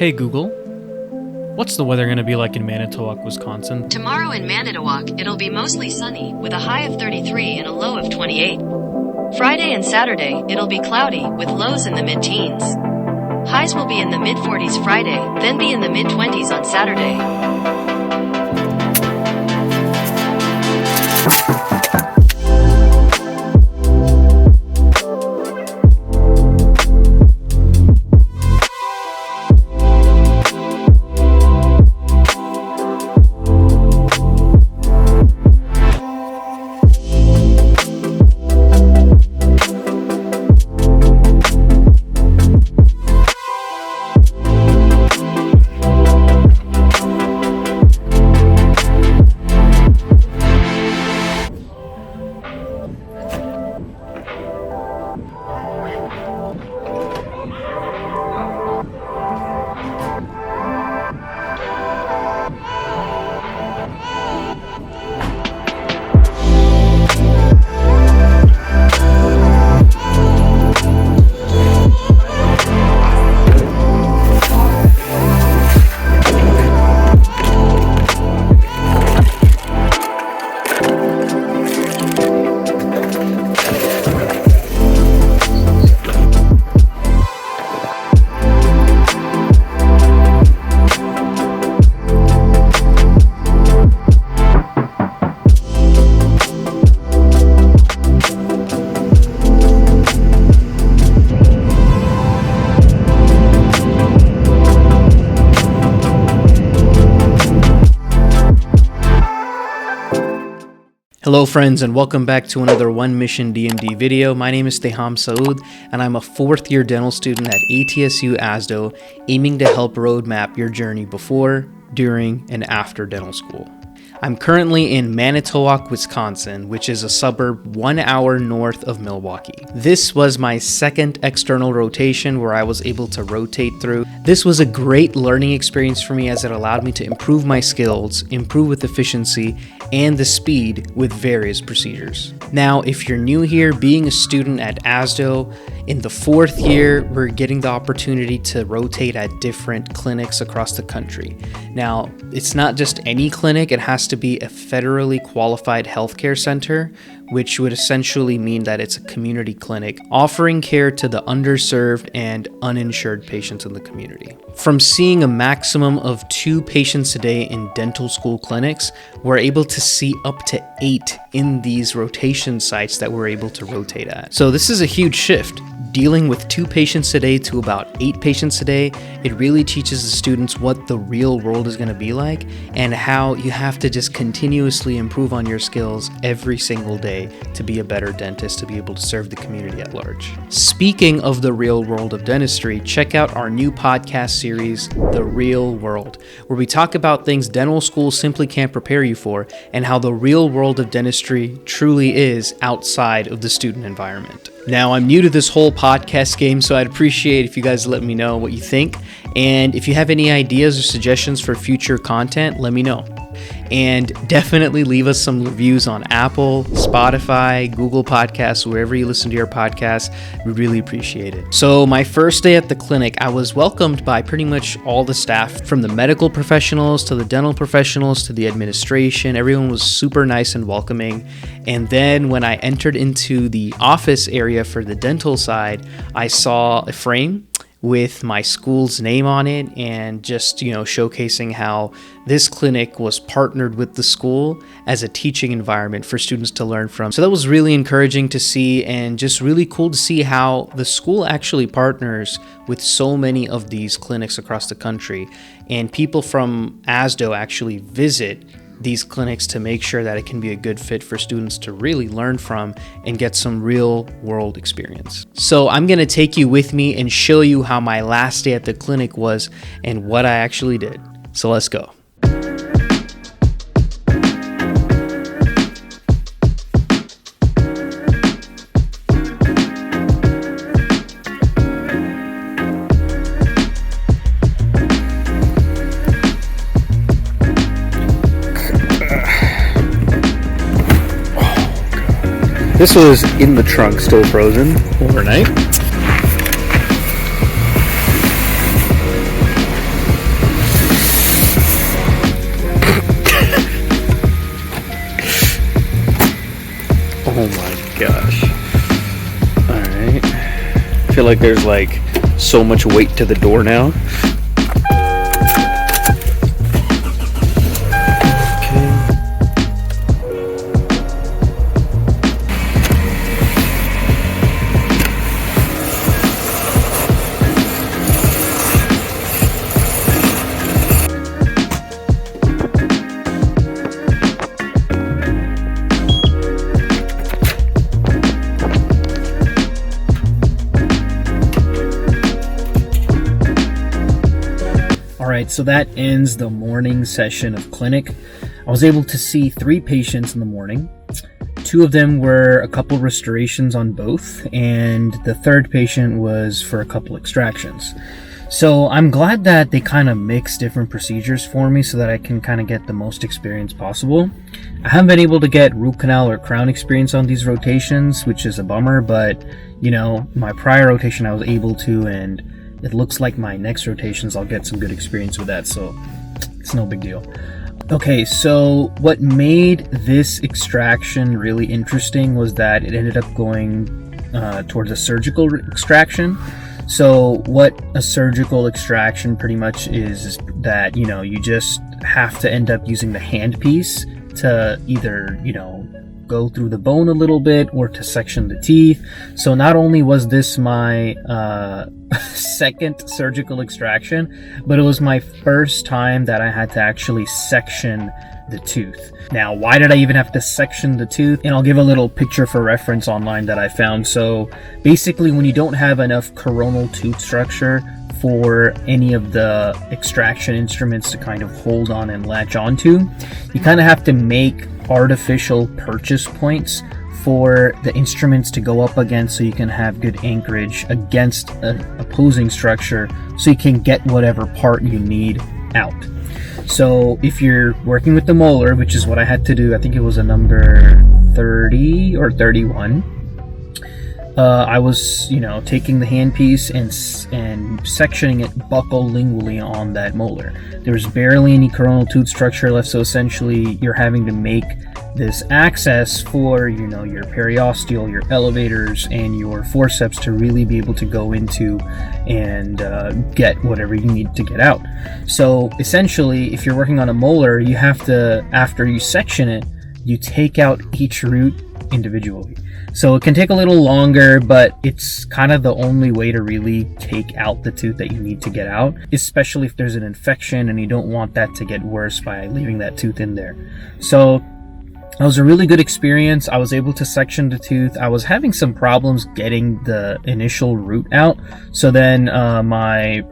Hey Google, what's the weather going to be like in Manitowoc, Wisconsin? Tomorrow in Manitowoc, it'll be mostly sunny, with a high of 33 and a low of 28. Friday and Saturday, it'll be cloudy, with lows in the mid-teens. Highs will be in the mid-40s Friday, then be in the mid-20s on Saturday. Hello friends, and welcome back to another One Mission DMD video. My name is Teham Saud and I'm a 4th year dental student at ATSU ASDO, aiming to help roadmap your journey before, during, and after dental school. I'm currently in Manitowoc, Wisconsin, which is a suburb 1 hour north of Milwaukee. This was my second external rotation where I was able to rotate through. This was a great learning experience for me as it allowed me to improve my skills, improve with efficiency, and the speed with various procedures. Now, if you're new here, being a student at ASDO, in the 4th year, we're getting the opportunity to rotate at different clinics across the country. Now, it's not just any clinic, it has to be a federally qualified healthcare center, which would essentially mean that it's a community clinic offering care to the underserved and uninsured patients in the community. From seeing a maximum of 2 patients a day in dental school clinics, we're able to see up to 8 in these rotation sites that we're able to rotate at. So this is a huge shift. Dealing with 2 patients a day to about 8 patients a day, it really teaches the students what the real world is going to be like and how you have to just continuously improve on your skills every single day to be a better dentist, to be able to serve the community at large. Speaking of the real world of dentistry, check out our new podcast series, The Real World, where we talk about things dental school simply can't prepare you for and how the real world of dentistry truly is outside of the student environment. Now, I'm new to this whole podcast game, so I'd appreciate if you guys let me know what you think. And if you have any ideas or suggestions for future content, let me know. And definitely leave us some reviews on Apple, Spotify, Google Podcasts, wherever you listen to your podcasts. We really appreciate it. So my first day at the clinic, I was welcomed by pretty much all the staff, from the medical professionals to the dental professionals to the administration. Everyone was super nice and welcoming. And then when I entered into the office area for the dental side, I saw a frame with my school's name on it and just, showcasing how this clinic was partnered with the school as a teaching environment for students to learn from. So that was really encouraging to see and just really cool to see how the school actually partners with so many of these clinics across the country, and people from ASDO actually visit these clinics to make sure that it can be a good fit for students to really learn from and get some real world experience. So I'm going to take you with me and show you how my last day at the clinic was and what I actually did. So let's go. This was in the trunk, still frozen, overnight. feel like there's like so much weight to the door now. Alright, so that ends the morning session of clinic. I was able to see 3 patients in the morning. 2 of them were a couple restorations on both, and the 3rd patient was for a couple extractions. So I'm glad that they kind of mix different procedures for me so that I can kind of get the most experience possible. I haven't been able to get root canal or crown experience on these rotations, which is a bummer, but you know, my prior rotation I was able to, and it looks like my next rotations I'll get some good experience with that, so it's no big deal. Okay, so what made this extraction really interesting was that it ended up going towards a surgical extraction. So what a surgical extraction pretty much is that, you know, you just have to end up using the handpiece to either, you know, go through the bone a little bit or to section the teeth. So not only was this my second surgical extraction, but it was my first time that I had to actually section the tooth. Now, why did I even have to section the tooth? And I'll give a little picture for reference online that I found. So basically, when you don't have enough coronal tooth structure for any of the extraction instruments to kind of hold on and latch onto, you kind of have to make artificial purchase points for the instruments to go up against, so you can have good anchorage against an opposing structure so you can get whatever part you need out. So if you're working with the molar, which is what I had to do, I think it was a number 30 or 31, I was, you know, taking the handpiece and sectioning it buccolingually on that molar. There's barely any coronal tooth structure left, so essentially you're having to make this access for, you know, your periosteal, your elevators, and your forceps to really be able to go into and get whatever you need to get out. So essentially, if you're working on a molar, you have to, after you section it, you take out each root individually. So it can take a little longer, but it's kind of the only way to really take out the tooth that you need to get out, especially if there's an infection and you don't want that to get worse by leaving that tooth in there. So it was a really good experience. I was able to section the tooth. I was having some problems getting the initial root out. So then my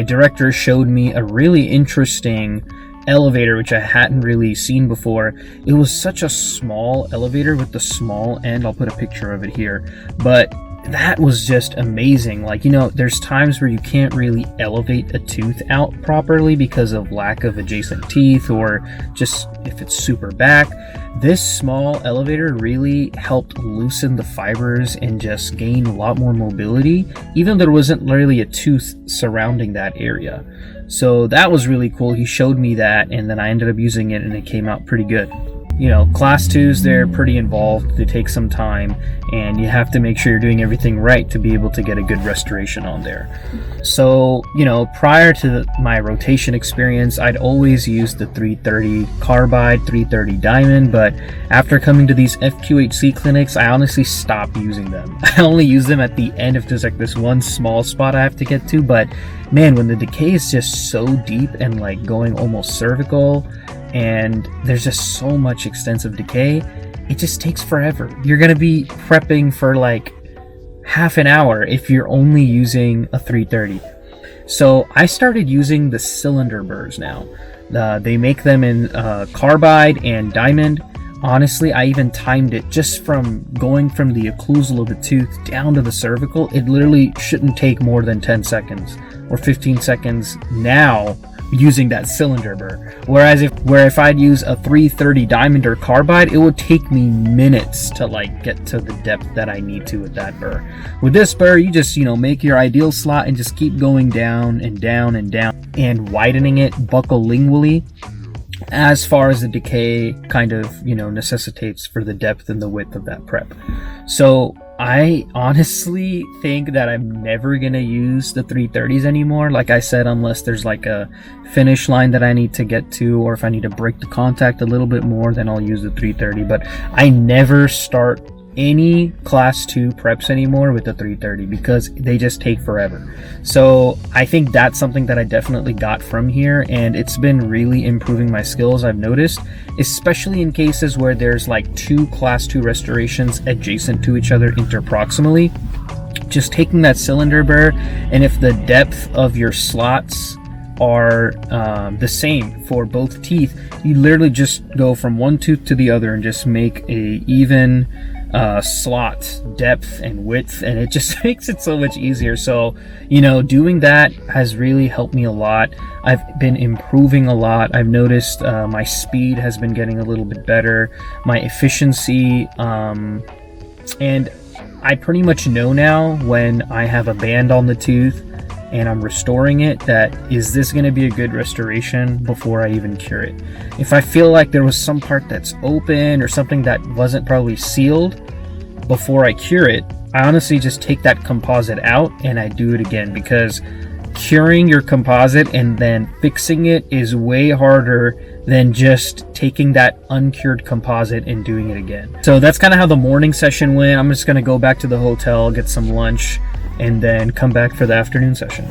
director showed me a really interesting elevator, which I hadn't really seen before. It was such a small elevator with the small end. I'll put a picture of it here, but that was just amazing. Like, you know, there's times where you can't really elevate a tooth out properly because of lack of adjacent teeth, or just if it's super back. This small elevator really helped loosen the fibers and just gain a lot more mobility, even though there wasn't really a tooth surrounding that area. So that was really cool. He showed me that, and then I ended up using it, and it came out pretty good. You know, class 2s, they're pretty involved. They take some time, and you have to make sure you're doing everything right to be able to get a good restoration on there. So, you know, prior to my rotation experience, I'd always used the 330 carbide, 330 diamond, but after coming to these FQHC clinics, I honestly stopped using them. I only use them at the end if there's like this one small spot I have to get to, but man, when the decay is just so deep and like going almost cervical, and there's just so much extensive decay, it just takes forever. You're gonna be prepping for like half an hour if you're only using a 330. So I started using the cylinder burrs now. They make them in carbide and diamond. Honestly, I even timed it just from going from the occlusal of the tooth down to the cervical. It literally shouldn't take more than 10 seconds or 15 seconds now using that cylinder burr. Whereas if I'd use a 330 diamond or carbide, it would take me minutes to like get to the depth that I need to with that burr. With this burr, you just, you know, make your ideal slot and just keep going down and down and down and widening it buccolingually as far as the decay kind of, you know, necessitates for the depth and the width of that prep. So I honestly think that I'm never gonna use the 330s anymore. Like I said, unless there's like a finish line that I need to get to, or if I need to break the contact a little bit more, then I'll use the 330. But I never start any class 2 preps anymore with the 330 because they just take forever. So I think that's something that I definitely got from here, and it's been really improving my skills, I've noticed, especially in cases where there's like 2 class 2 restorations adjacent to each other interproximally. Just taking that cylinder burr, and if the depth of your slots are the same for both teeth, you literally just go from one tooth to the other and just make a even slot depth and width, and it just makes it so much easier. So, you know, doing that has really helped me a lot. I've been improving a lot. I've noticed my speed has been getting a little bit better, my efficiency, and I pretty much know now when I have a band on the tooth and I'm restoring it, that is this going to be a good restoration before I even cure it. If I feel like there was some part that's open or something that wasn't probably sealed before I cure it, I honestly just take that composite out and I do it again, because curing your composite and then fixing it is way harder than just taking that uncured composite and doing it again. So that's kind of how the morning session went. I'm just going to go back to the hotel, get some lunch, and then come back for the afternoon session.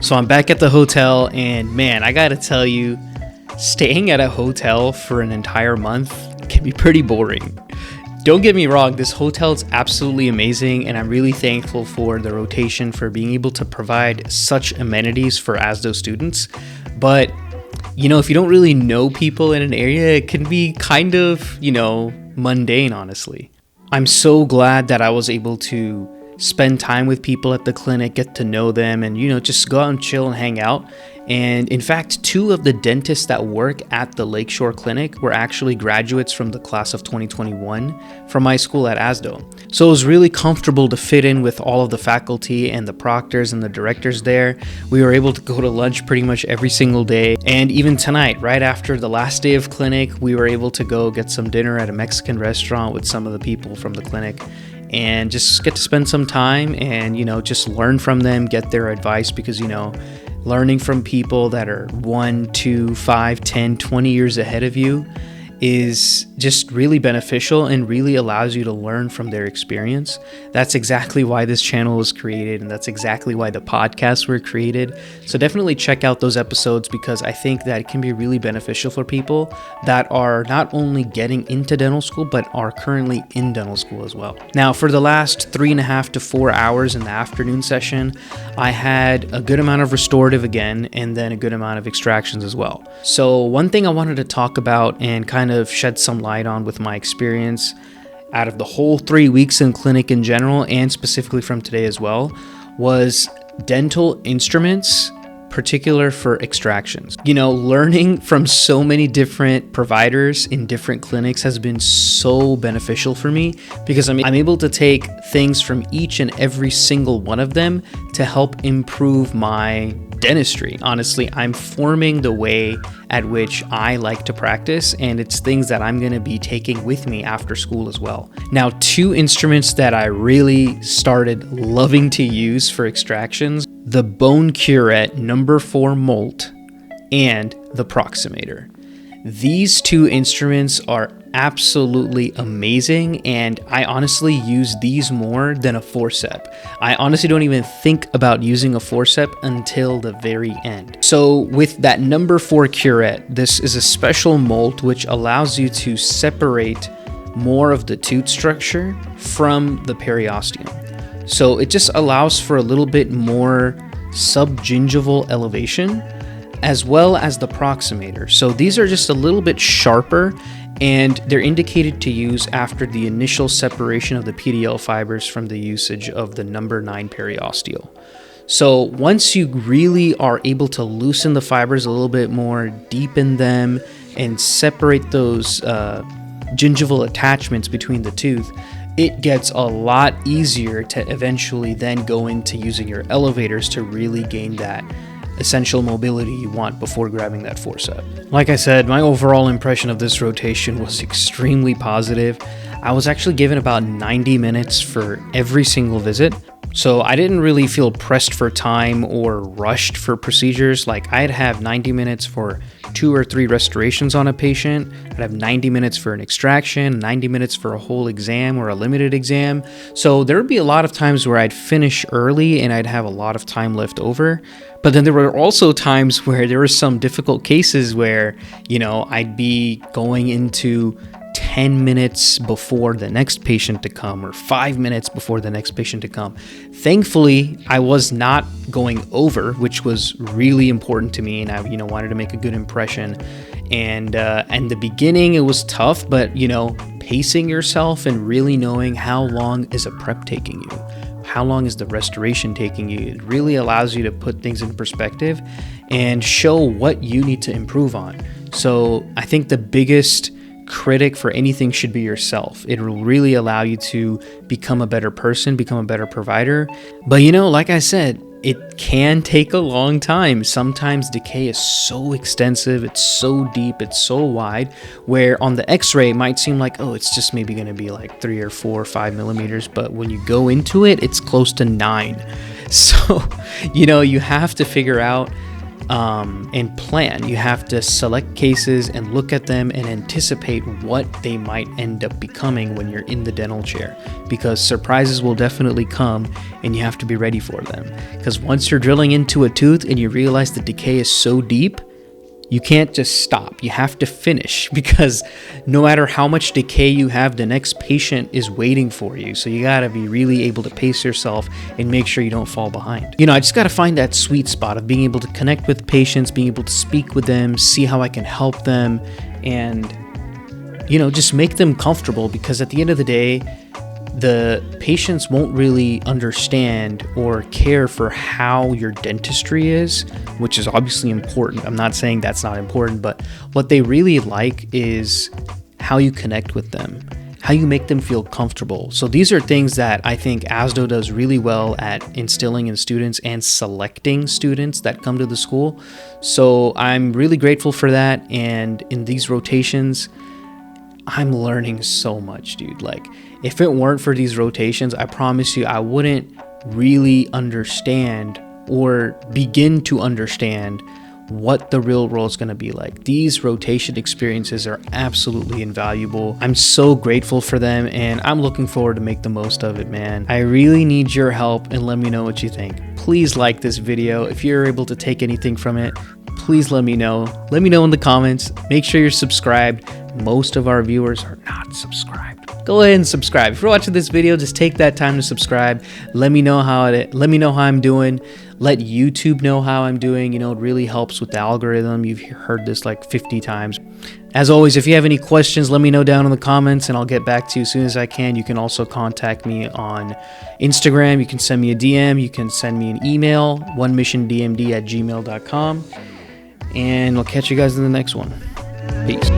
So I'm back at the hotel, and man, I gotta tell you, staying at a hotel for an entire month can be pretty boring. Don't get me wrong, this hotel is absolutely amazing, and I'm really thankful for the rotation for being able to provide such amenities for ASDO students. But you know, if you don't really know people in an area, it can be kind of, you know, mundane, honestly. I'm so glad that I was able to spend time with people at the clinic, get to know them, and, you know, just go out and chill and hang out. And in fact, 2 of the dentists that work at the Lakeshore Clinic were actually graduates from the class of 2021 from my school at ASDO. So it was really comfortable to fit in with all of the faculty and the proctors and the directors there. We were able to go to lunch pretty much every single day. And even tonight, right after the last day of clinic, we were able to go get some dinner at a Mexican restaurant with some of the people from the clinic, and just get to spend some time and, you know, just learn from them, get their advice, because, you know, learning from people that are 1, 2, 5, 10, 20 years ahead of you is just really beneficial and really allows you to learn from their experience. That's exactly why this channel was created, and that's exactly why the podcasts were created. So definitely check out those episodes, because I think that it can be really beneficial for people that are not only getting into dental school, but are currently in dental school as well. Now, for the last 3.5 to 4 hours in the afternoon session, I had a good amount of restorative again, and then a good amount of extractions as well. So one thing I wanted to talk about and kind of shed some light on with my experience out of the whole 3 weeks in clinic in general, and specifically from today as well, was dental instruments, particular for extractions. You know, learning from so many different providers in different clinics has been so beneficial for me, because I'm able to take things from each and every single one of them to help improve my dentistry. Honestly, I'm forming the way at which I like to practice, and it's things that I'm going to be taking with me after school as well. Now, 2 instruments that I really started loving to use for extractions: the Bone Curette number 4 Molt and the Proximator. These 2 instruments are absolutely amazing, and I honestly use these more than a forceps. I honestly don't even think about using a forceps until the very end. So with that number 4 curette, this is a special molt which allows you to separate more of the tooth structure from the periosteum. So it just allows for a little bit more subgingival elevation, as well as the Proximator. So these are just a little bit sharper, and they're indicated to use after the initial separation of the PDL fibers from the usage of the number 9 periosteal. So once you really are able to loosen the fibers a little bit more, deepen them, and separate those gingival attachments between the tooth, it gets a lot easier to eventually then go into using your elevators to really gain that essential mobility you want before grabbing that forcep. Like I said, my overall impression of this rotation was extremely positive. I was actually given about 90 minutes for every single visit. So I didn't really feel pressed for time or rushed for procedures. Like I'd have 90 minutes for 2 or 3 restorations on a patient. I'd have 90 minutes for an extraction, 90 minutes for a whole exam or a limited exam. So there would be a lot of times where I'd finish early and I'd have a lot of time left over. But then there were also times where there were some difficult cases where, I'd be going into 10 minutes before the next patient to come or 5 minutes before the next patient to come. Thankfully, I was not going over, which was really important to me, and I wanted to make a good impression. And in the beginning, it was tough, but pacing yourself and really knowing how long is a prep taking you, how long is the restoration taking you, it really allows you to put things in perspective and show what you need to improve on. So I think the biggest critic for anything should be yourself. It will really allow you to become a better person, become a better provider. But like I said, it can take a long time. Sometimes decay is so extensive, it's so deep, it's so wide, where on the x-ray it might seem like, oh, it's just maybe going to be like 3 or 4 or 5 millimeters, but when you go into it, it's close to 9. So, you have to figure out and plan. You have to select cases and look at them and anticipate what they might end up becoming when you're in the dental chair, because surprises will definitely come and you have to be ready for them. Because once you're drilling into a tooth and you realize the decay is so deep, you can't just stop. You have to finish, because no matter how much decay you have, the next patient is waiting for you. So you gotta be really able to pace yourself and make sure you don't fall behind. I just gotta find that sweet spot of being able to connect with patients, being able to speak with them, see how I can help them, and just make them comfortable, because at the end of the day, the patients won't really understand or care for how your dentistry is, which is obviously important. I'm not saying that's not important, but what they really like is how you connect with them, how you make them feel comfortable. So these are things that I think ASDO does really well at instilling in students and selecting students that come to the school. So I'm really grateful for that. And in these rotations, I'm learning so much, dude. Like, if it weren't for these rotations, I promise you, I wouldn't really understand or begin to understand what the real world is going to be like. These rotation experiences are absolutely invaluable. I'm so grateful for them, and I'm looking forward to make the most of it, man. I really need your help, and let me know what you think. Please like this video. If you're able to take anything from it, please let me know. Let me know in the comments. Make sure you're subscribed. Most of our viewers are not subscribed. Go ahead and subscribe. If you're watching this video, just take that time to subscribe. Let me know how I'm doing. Let YouTube know how I'm doing. It really helps with the algorithm. You've heard this like 50 times. As always, if you have any questions, let me know down in the comments and I'll get back to you as soon as I can. You can also contact me on Instagram. You can send me a DM. You can send me an email, onemissiondmd@gmail.com. And I'll catch you guys in the next one. Peace.